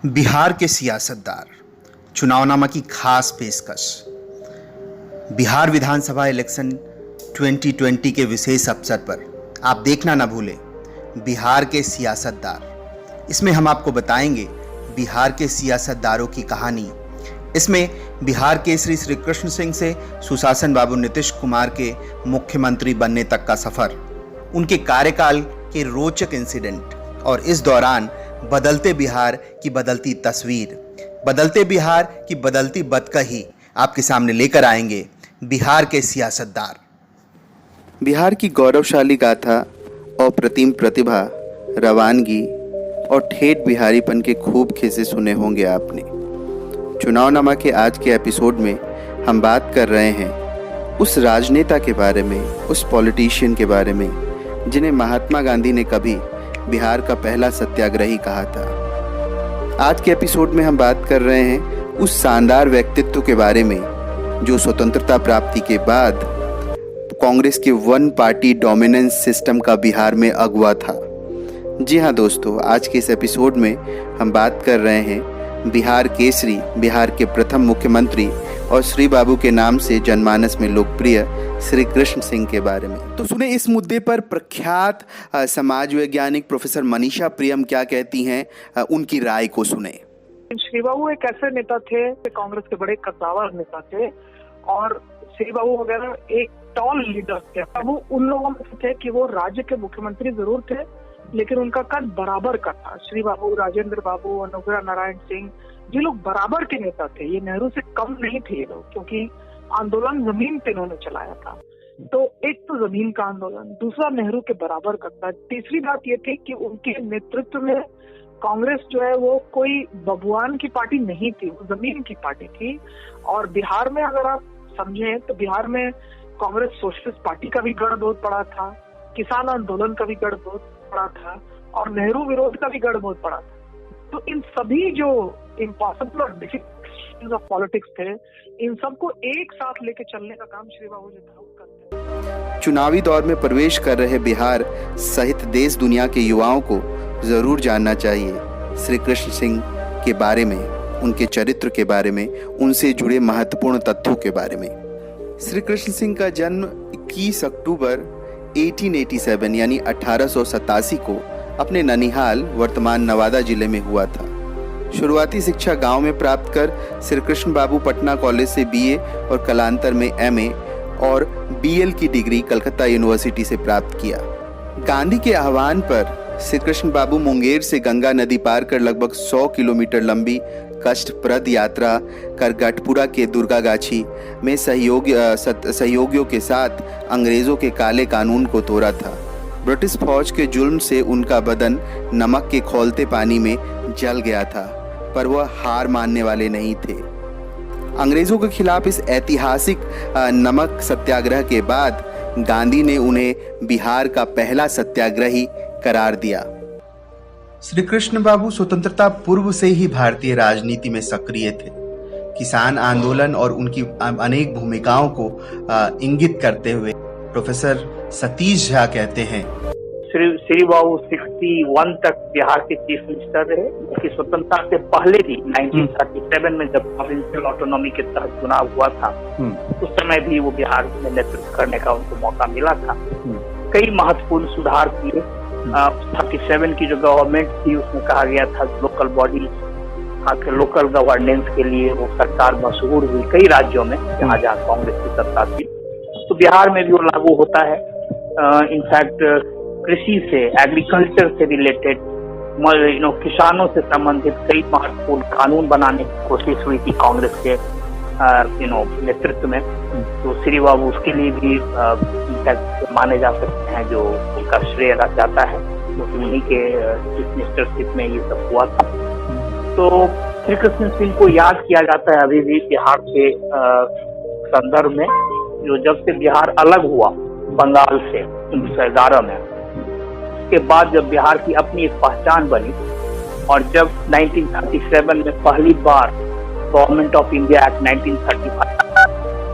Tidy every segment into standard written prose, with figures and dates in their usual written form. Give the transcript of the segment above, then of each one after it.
बिहार के सियासतदार चुनावनामा की खास पेशकश। बिहार विधानसभा इलेक्शन 2020 के विशेष अवसर पर आप देखना ना भूलें बिहार के सियासतदार। इसमें हम आपको बताएंगे बिहार के सियासतदारों की कहानी। इसमें बिहार केसरी श्री कृष्ण सिंह से सुशासन बाबू नीतीश कुमार के मुख्यमंत्री बनने तक का सफर, उनके कार्यकाल के रोचक इंसिडेंट और इस दौरान बदलते बिहार की बदलती तस्वीर, बदलते बिहार की बदलती बदकही आपके सामने लेकर आएंगे बिहार के सियासतदार। बिहार की गौरवशाली गाथा, अप्रतिम प्रतिभा, रवानगी और ठेठ बिहारीपन के खूब किस्से सुने होंगे आपने। चुनावनामा के आज के एपिसोड में हम बात कर रहे हैं उस राजनेता के बारे में, उस पॉलिटिशियन के बारे में जिन्हें महात्मा गांधी ने कभी बिहार का पहला सत्याग्रही कहा था। आज के एपिसोड में हम बात कर रहे हैं उस शानदार व्यक्तित्व के बारे में जो स्वतंत्रता प्राप्ति के बाद कांग्रेस के वन पार्टी डोमिनेंस सिस्टम का बिहार में अगुवा था। जी हाँ दोस्तों, आज के इस एपिसोड में हम बात कर रहे हैं बिहार केसरी, बिहार के प्रथम मुख्यमंत्री और श्री बाबू के नाम से जनमानस में लोकप्रिय श्री कृष्ण सिंह के बारे में। तो सुने इस मुद्दे पर प्रख्यात समाज वैज्ञानिक प्रोफेसर मनीषा प्रियम क्या कहती हैं, उनकी राय को सुने। श्री बाबू एक ऐसे नेता थे, कांग्रेस के बड़े कद्दावर नेता थे और श्री बाबू वगैरह एक टॉल लीडर थे। वो उन लोगों में थे कि वो राज्य के मुख्यमंत्री जरूर थे लेकिन उनका कद बराबर का था। श्री बाबू, राजेंद्र बाबू, अनुग्रह नारायण सिंह, ये लोग बराबर के नेता थे। ये नेहरू से कम नहीं थे ये लोग, क्योंकि आंदोलन जमीन पे इन्होंने चलाया था। तो एक तो जमीन का आंदोलन, दूसरा नेहरू के बराबर का था। तीसरी बात ये थी कि उनके नेतृत्व में कांग्रेस जो है वो कोई बबुआन की पार्टी नहीं थी, वो जमीन की पार्टी थी। और बिहार में अगर आप समझें तो बिहार में कांग्रेस सोशलिस्ट पार्टी का भी गढ़ बहुत बड़ा था, किसान आंदोलन का भी गढ़ बहुत बड़ा था और नेहरू विरोध का भी गढ़ बहुत बड़ा था। तो इन सभी जो इम्पॉसिबल और डिफिकल्ट ऑफ पॉलिटिक्स थे, इन सबको एक साथ लेके चलने का काम श्री बाबू जो था वो करते हैं। चुनावी दौर में प्रवेश कर रहे बिहार सहित देश दुनिया के युवाओं को जरूर जानना चाहिए श्री कृष्ण सिंह के बारे में, उनके चरित्र के बारे में, उनसे जुड़े महत्वपूर्ण तथ्यों के बारे में। श्री कृष्ण सिंह का जन्म 21 अक्टूबर 1887 यानी 1887 को अपने ननिहाल वर्तमान नवादा जिले में हुआ था। शुरुआती शिक्षा गांव में प्राप्त कर श्री कृष्ण बाबू पटना कॉलेज से बीए और कालांतर में एमए और बीएल की डिग्री कलकत्ता यूनिवर्सिटी से प्राप्त किया। गांधी के आह्वान पर श्री कृष्ण बाबू मुंगेर से गंगा नदी पार कर लगभग 100 किलोमीटर लंबी कष्टप्रद यात्रा कर गढ़पुरा के दुर्गागाछी में सहयोगियों के साथ अंग्रेजों के काले कानून को तोड़ा था। ब्रिटिश फौज के जुल्म से उनका बदन नमक के खौलते पानी में जल गया था, पर वह हार मानने वाले नहीं थे। अंग्रेजों के खिलाफ इस ऐतिहासिक नमक सत्याग्रह के बाद गांधी ने उन्हें बिहार का पहला सत्याग्रही करार दिया। श्री कृष्ण बाबू स्वतंत्रता पूर्व से ही भारतीय राजनीति में सक्रिय थे। किसान आंदोलन और उनकी अनेक भूमिकाओं को इंगित करते हुए प्रोफेसर सतीश झा कहते हैं, श्री बाबू 61 तक बिहार के चीफ मिनिस्टर रहे। उनकी स्वतंत्रता से पहले भी 1937 में जब प्रोविंशियल ऑटोनॉमी के तहत चुनाव हुआ था, उस समय भी वो बिहार में नेतृत्व करने का उनको मौका मिला था। कई महत्वपूर्ण सुधार किए। 37 की जो गवर्नमेंट थी उसमें कहा गया था लोकल बॉडी, लोकल गवर्नेंस के लिए वो सरकार मशहूर हुई कई राज्यों में जहाँ जहाँ कांग्रेस की सत्ता थी। तो बिहार में भी वो लागू होता है। इनफैक्ट कृषि से, एग्रीकल्चर से रिलेटेड, किसानों से संबंधित कई महत्वपूर्ण कानून बनाने की कोशिश हुई थी कांग्रेस के नेतृत्व में। तो श्री बाबू उसके लिए भी इनफैक्ट माने जा सकते हैं, जो उनका श्रेय जाता है, क्योंकि उन्हीं के चीफ मिनिस्टरशिप में ये सब हुआ था। तो श्री कृष्ण सिंह को याद किया जाता है अभी भी बिहार के संदर्भ में, जो जब से बिहार अलग हुआ बंगाल से 1911 में, उसके बाद जब बिहार की अपनी एक पहचान बनी और जब 1937 में पहली बार Government of India Act 1935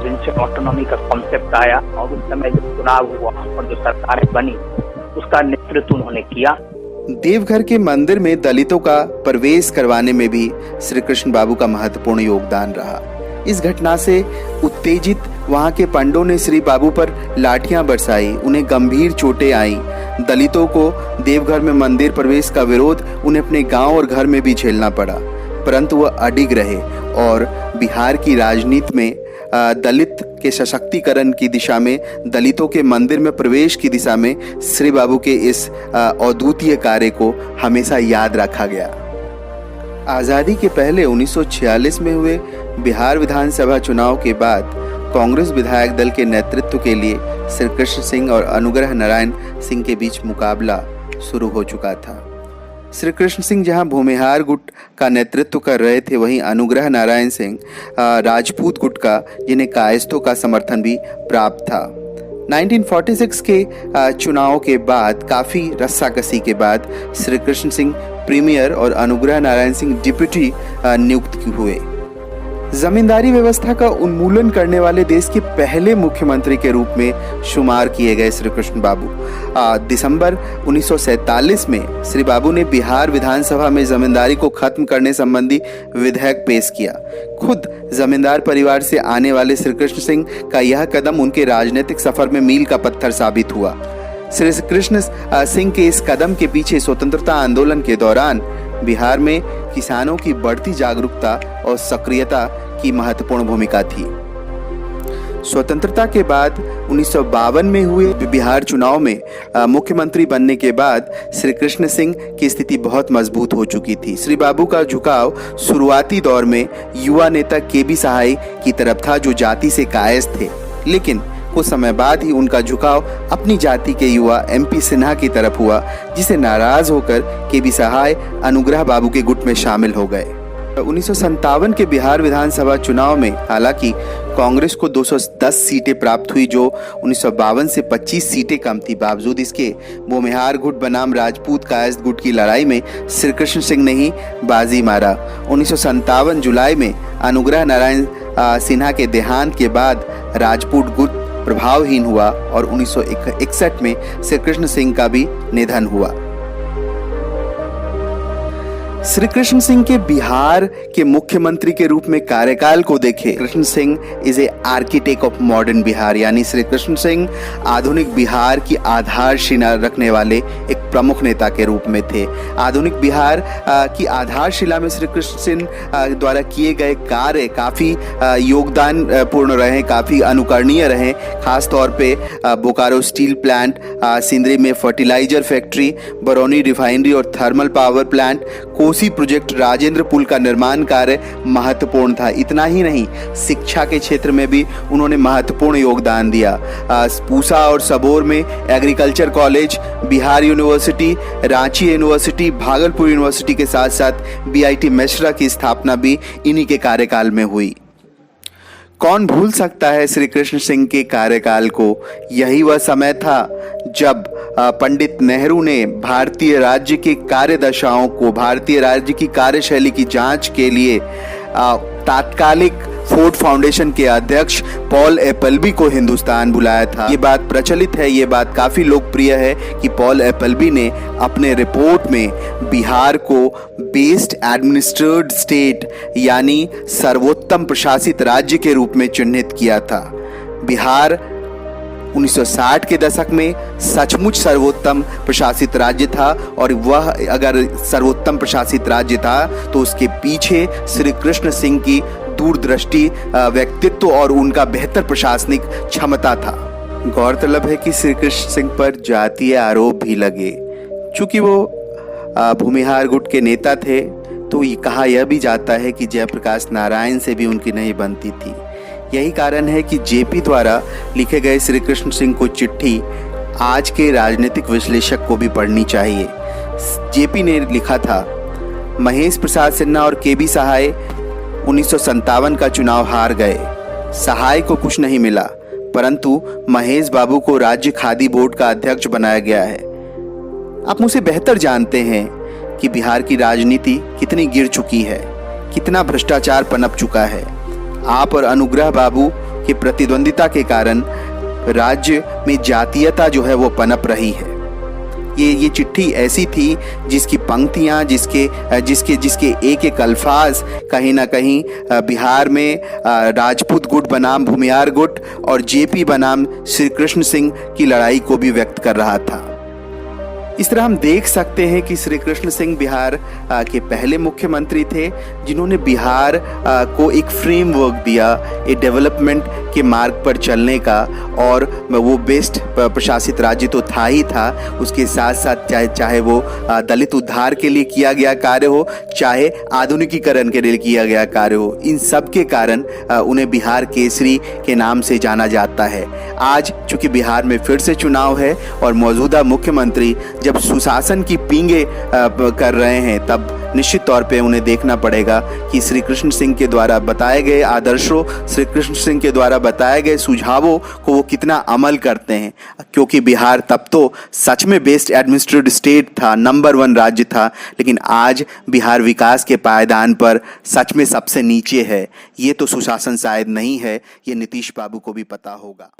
provincial autonomy का कॉन्सेप्ट आया और उस समय जब चुनाव हुआ और जो सरकारें बनी उसका नेतृत्व उन्होंने किया। देवघर के मंदिर में दलितों का प्रवेश करवाने में भी श्री कृष्ण बाबू का महत्वपूर्ण योगदान रहा। इस घटना से उत्तेजित वहां के पंडों ने श्री बाबू पर लाठियां बरसाई, उन्हें गंभीर चोटें आईं। दलितों को देवघर में मंदिर प्रवेश का विरोध उन्हें अपने गांव और घर में भी झेलना पड़ा, परंतु वह अडिग रहे और बिहार की राजनीति में दलित के सशक्तिकरण की दिशा में, दलितों के मंदिर में प्रवेश की दिशा में श्री बाबू के इस अद्वितीय कार्य को हमेशा याद रखा गया। आज़ादी के पहले 1946 में हुए बिहार विधानसभा चुनाव के बाद कांग्रेस विधायक दल के नेतृत्व के लिए श्री कृष्ण सिंह और अनुग्रह नारायण सिंह के बीच मुकाबला शुरू हो चुका था। श्री कृष्ण सिंह जहां भूमिहार गुट का नेतृत्व कर रहे थे, वहीं अनुग्रह नारायण सिंह राजपूत गुट का, जिन्हें कायस्थों का समर्थन भी प्राप्त था। 1946 के चुनाव के बाद काफ़ी रस्साकसी के बाद श्री कृष्ण सिंह प्रीमियर और अनुग्रह नारायण सिंह डिप्टी नियुक्त हुए। जमींदारी व्यवस्था का उन्मूलन करने वाले देश के पहले मुख्यमंत्री के रूप में शुमार किए गए श्री कृष्ण बाबू दिसंबर 1947 में श्री बाबू ने बिहार विधानसभा में जमींदारी को खत्म करने संबंधी विधेयक पेश किया। खुद जमींदार परिवार से आने वाले श्री कृष्ण सिंह का यह कदम उनके राजनीतिक सफर में मील का पत्थर साबित हुआ। श्री कृष्ण सिंह के इस कदम के पीछे स्वतंत्रता आंदोलन के दौरान बिहार में किसानों की बढ़ती जागरूकता और सक्रियता की महत्वपूर्ण भूमिका थी। स्वतंत्रता के बाद 1952 में हुए बिहार चुनाव में मुख्यमंत्री बनने के बाद श्री कृष्ण सिंह की स्थिति बहुत मजबूत हो चुकी थी। श्री बाबू का झुकाव शुरुआती दौर में युवा नेता केबी सहाय की तरफ था, जो जाति से कायस्थ थे, लेकिन कुछ समय बाद ही उनका झुकाव अपनी जाति के युवा MP सिन्हा की तरफ हुआ, जिसे नाराज होकर केबी सहाय अनुग्रह बाबू के गुट में शामिल हो गए। 1957 के बिहार विधानसभा चुनाव में हालांकि कांग्रेस को 210 सीटें प्राप्त हुई, जो 1952 से 25 सीटें कम थी। बावजूद इसके भूमिहार गुट बनाम राजपूत कायस्थ गुट की लड़ाई में श्री कृष्ण सिंह ने ही बाजी मारा। 1957 जुलाई में अनुग्रह नारायण सिन्हा के देहांत के बाद राजपूत गुट प्रभावहीन हुआ और 1961 में श्री कृष्ण सिंह का भी निधन हुआ। श्री कृष्ण सिंह के बिहार के मुख्यमंत्री के रूप में कार्यकाल को देखें, Krishna Singh is a architect of modern Bihar, यानी श्री कृष्ण सिंह आधुनिक बिहार की आधारशिला रखने वाले एक प्रमुख नेता के रूप में थे। आधुनिक बिहार की आधारशिला में श्री कृष्ण सिंह द्वारा किए गए कार्य काफ़ी योगदान पूर्ण रहे, काफ़ी अनुकरणीय रहे। खास तौर पे बोकारो स्टील प्लांट, सिंदरी में फर्टिलाइजर फैक्ट्री, बरौनी रिफाइनरी और thermal power plant, Kosi project, Rajendra पुल का निर्माण कार्य महत्वपूर्ण था। इतना ही नहीं, शिक्षा के क्षेत्र में भी उन्होंने महत्वपूर्ण योगदान दिया। पूसा और सबौर में agriculture college, Bihar university, Ranchi university, Bhagalpur university के साथ साथ BIT मेसरा की स्थापना भी इन्हीं के कार्यकाल में हुई। कौन भूल सकता है श्री कृष्ण सिंह के कार्यकाल को? यही वह समय था जब पंडित नेहरू ने भारतीय राज्य की कार्यदशाओं को, भारतीय राज्य की कार्यशैली की जांच के लिए तात्कालिक फोर्ड फाउंडेशन के अध्यक्ष पॉल एपलबी को हिंदुस्तान बुलाया था। ये बात प्रचलित है, ये बात काफी लोकप्रिय है कि पॉल एपलबी ने अपने रिपोर्ट में बिहार को बेस्ट एडमिनिस्ट्रेटेड स्टेट, यानी सर्वोत्तम प्रशासित राज्य के रूप में चिन्हित किया था। बिहार 1960 के दशक में सचमुच सर्वोत्तम प्रशासित राज्य था, और वह अगर सर्वोत्तम प्रशासित राज्य था तो उसके पीछे श्री कृष्ण सिंह की दूरदृष्टि, व्यक्तित्व और उनका बेहतर प्रशासनिक क्षमता था। गौरतलब है कि श्री कृष्ण सिंह पर जातीय आरोप भी लगे। चूंकि वो भूमिहार गुट के नेता थे, तो ये कहा यह भी जाता है कि जयप्रकाश नारायण से भी उनकी नहीं बनती थी। यही कारण है कि जेपी द्वारा लिखे गए श्री कृष्ण सिंह को चिट्ठी आज के राजनीतिक विश्लेषक को भी पढ़नी चाहिए। जेपी ने लिखा था, महेश प्रसाद सिन्हा और केबी सहाय 1957 का चुनाव हार गए। सहाय को कुछ नहीं मिला, परंतु महेश बाबू को राज्य खादी बोर्ड का अध्यक्ष बनाया गया है। आप मुझसे बेहतर जानते हैं कि बिहार की राजनीति कितनी गिर चुकी है, कितना भ्रष्टाचार पनप चुका है। आप और अनुग्रह बाबू की प्रतिद्वंदिता के कारण राज्य में जातीयता जो है वो पनप रही है। ये चिट्ठी ऐसी थी जिसकी पंक्तियाँ, जिसके एक एक अल्फाज कहीं ना कहीं बिहार में राजपूत गुट बनाम भूमिहार गुट और जेपी बनाम श्री कृष्ण सिंह की लड़ाई को भी व्यक्त कर रहा था। इस तरह हम देख सकते हैं कि श्री कृष्ण सिंह बिहार के पहले मुख्यमंत्री थे जिन्होंने बिहार को एक फ्रेमवर्क दिया, एक डेवलपमेंट के मार्ग पर चलने का, और वो बेस्ट प्रशासित राज्य तो था ही था, उसके साथ साथ चाहे वो दलित उद्धार के लिए किया गया कार्य हो, चाहे आधुनिकीकरण के लिए किया गया कार्य हो, इन सब के कारण उन्हें बिहार केसरी के नाम से जाना जाता है। आज चूंकि बिहार में फिर से चुनाव है और मौजूदा मुख्यमंत्री जब सुशासन की पींगे कर रहे हैं, तब निश्चित तौर पे उन्हें देखना पड़ेगा कि श्री कृष्ण सिंह के द्वारा बताए गए आदर्शों, श्री कृष्ण सिंह के द्वारा बताए गए सुझावों को वो कितना अमल करते हैं, क्योंकि बिहार तब तो सच में बेस्ट एडमिनिस्ट्रेटिव स्टेट था, नंबर 1 राज्य था, लेकिन आज बिहार विकास के पायदान पर सच में सबसे नीचे है। ये तो सुशासन शायद नहीं है, ये नीतीश बाबू को भी पता होगा।